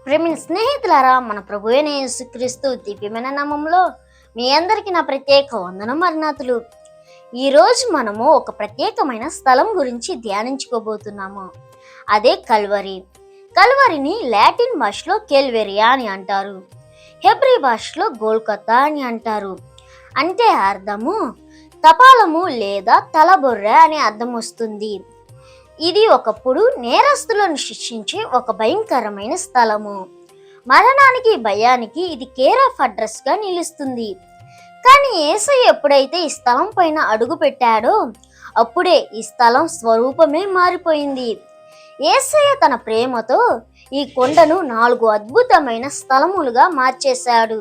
ప్రేమిన స్నేహితులారా, మన ప్రభు అయిన యేసుక్రీస్తు దివ్యమైన నామంలో మీ అందరికీ నా ప్రత్యేక వందనం మరణాతులు. ఈరోజు మనము ఒక ప్రత్యేకమైన స్థలం గురించి ధ్యానించుకోబోతున్నాము. అదే కల్వరి. కల్వరిని లాటిన్ భాషలో కెల్వెరియా అని అంటారు. హెబ్రీ భాషలో గోల్కొతా అని అంటారు. అంటే అర్థము కపాలము లేదా తలబొర్రె అనే అర్థం వస్తుంది. ఇది ఒకప్పుడు నేరస్తులను శిక్షించే ఒక భయంకరమైన స్థలము. మరణానికి భయానికి ఇది కేర్ ఆఫ్ అడ్రస్ గా నిలుస్తుంది. కానీ యేసయ్య ఎప్పుడైతే ఈ స్థలం పైన అడుగు పెట్టాడో అప్పుడే ఈ స్థలం స్వరూపమే మారిపోయింది. యేసయ్య తన ప్రేమతో ఈ కొండను 4 అద్భుతమైన స్థలములుగా మార్చేశాడు.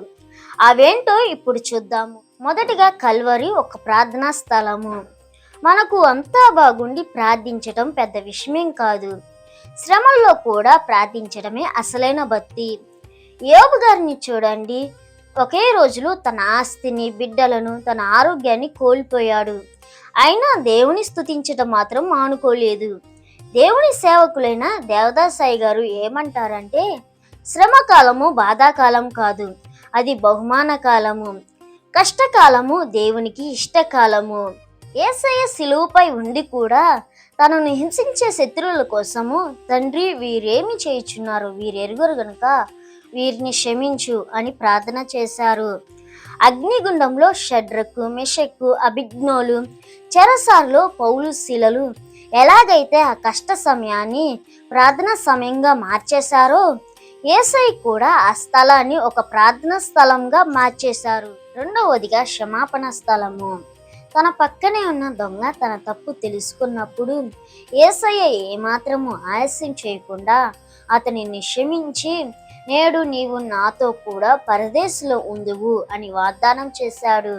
అవేంటో ఇప్పుడు చూద్దాము. మొదటిగా కల్వరి ఒక ప్రార్థనా స్థలము. మనకు అంతా బాగుండి ప్రార్థించటం పెద్ద విషయమేం కాదు. శ్రమల్లో కూడా ప్రార్థించడమే అసలైన భక్తి. యోబు గారిని చూడండి. ఒకే రోజులో తన ఆస్తిని, బిడ్డలను, తన ఆరోగ్యాన్ని కోల్పోయాడు. అయినా దేవుని స్తుతించటం మాత్రం మానుకోలేదు. దేవుని సేవకులైన దేవదాసాయి గారు ఏమంటారంటే, శ్రమకాలము బాధాకాలం కాదు, అది బహుమాన కాలము. కష్టకాలము దేవునికి ఇష్టకాలము. యేసయ్య శిలువపై ఉండి కూడా తనను హింసించే శత్రువుల కోసము, తండ్రి వీరేమి చేయుచున్నారు, వీరెరుగురు గనుక వీరిని క్షమించు అని ప్రార్థన చేశారు. అగ్నిగుండంలో షడ్రకు, మెషక్కు, అభిజ్ఞోలు, చెరసాలలో పౌలు, శీలలు ఎలాగైతే ఆ కష్ట సమయాన్ని ప్రార్థనా సమయంగా మార్చేశారో యేసయ్య కూడా ఆ స్థలాన్ని ఒక ప్రార్థనా స్థలంగా మార్చేశారు. రెండవదిగా క్షమాపణ స్థలము. తన పక్కనే ఉన్న దొంగ తన తప్పు తెలుసుకున్నప్పుడు యేసయ్య ఏమాత్రము ఆలస్యం చేయకుండా అతనిని క్షమించి, నేడు నీవు నాతో కూడా పరదేశంలో ఉందువు అని వాగ్దానం చేశాడు.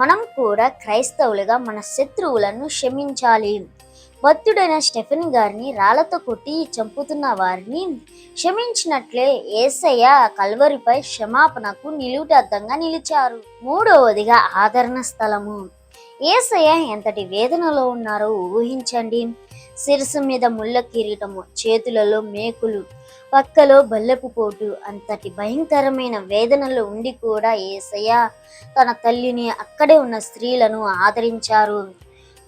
మనం కూడా క్రైస్తవులుగా మన శత్రువులను క్షమించాలి. భక్తుడైన స్టెఫెన్ గారిని రాళ్లతో కొట్టి చంపుతున్న వారిని క్షమించినట్లే యేసయ్య కల్వరిపై క్షమాపణకు నిలువుటద్దంగా నిలిచారు. మూడవదిగా ఆదరణ స్థలము. యేసయ్య ఎంతటి వేదనలో ఉన్నారో ఊహించండి. శిరస్సు మీద ముళ్ళ కిరీటము, చేతులలో మేకులు, పక్కలో బల్లెపు పోటు, అంతటి భయంకరమైన వేదనలో ఉండి కూడా యేసయ్య తన తల్లిని, అక్కడే ఉన్న స్త్రీలను ఆదరించారు.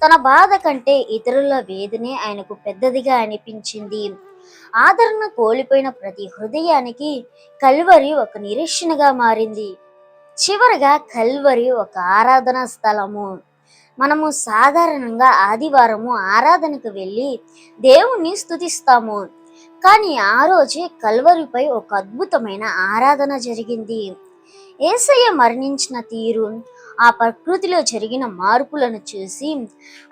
తన బాధ కంటే ఇతరుల వేదనే ఆయనకు పెద్దదిగా అనిపించింది. ఆదరణ కోల్పోయిన ప్రతి హృదయానికి కల్వరి ఒక నిరీక్షణగా మారింది. చివరగా కల్వరి ఒక ఆరాధనా స్థలము. మనము సాధారణంగా ఆదివారము ఆరాధనకు వెళ్ళి దేవుణ్ణి స్తుతిస్తాము. కానీ ఆ రోజే కల్వరిపై ఒక అద్భుతమైన ఆరాధన జరిగింది. యేసయ్య మరణించిన తీరు, ఆ ప్రకృతిలో జరిగిన మార్పులను చూసి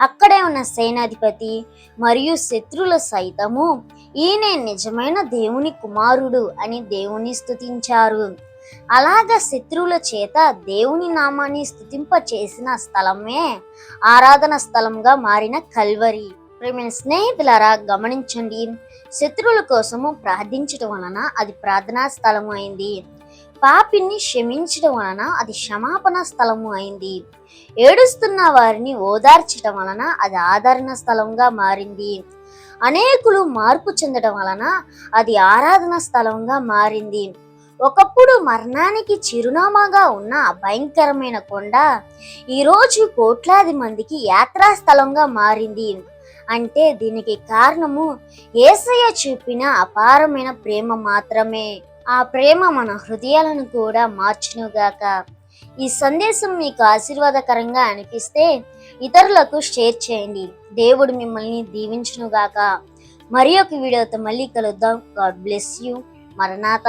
అక్కడే ఉన్న సేనాధిపతి మరియు శత్రువుల సైతము ఈయనే నిజమైన దేవుని కుమారుడు అని దేవుని స్తుతించారు. అలాగా శత్రువుల చేత దేవుని నామాన్ని స్తుతింప చేసిన స్థలమే ఆరాధన స్థలంగా మారిన కల్వరి. ప్రేమైన స్నేహితులారా, గమనించండి. శత్రువుల కోసము ప్రార్థించడం వలన అది ప్రార్థనా స్థలము అయింది. పాపిని క్షమించడం వలన అది క్షమాపణ స్థలము అయింది. ఏడుస్తున్న వారిని ఓదార్చడం వలన అది ఆదరణ స్థలంగా మారింది. అనేకులు మార్పు చెందడం వలన అది ఆరాధన స్థలంగా మారింది. ఒకప్పుడు మరణానికి చిరునామాగా ఉన్న భయంకరమైన కొండ ఈరోజు కోట్లాది మందికి యాత్రా స్థలంగా మారింది. అంటే దీనికి కారణము యేసయ్య చూపిన అపారమైన ప్రేమ మాత్రమే. ఆ ప్రేమ మన హృదయాలను కూడా మార్చునుగాక. ఈ సందేశం మీకు ఆశీర్వాదకరంగా అనిపిస్తే ఇతరులకు షేర్ చేయండి. దేవుడు మిమ్మల్ని దీవించునుగాక. మరి ఒక వీడియోతో మళ్ళీ కలుద్దాం. God bless you. మరణాత.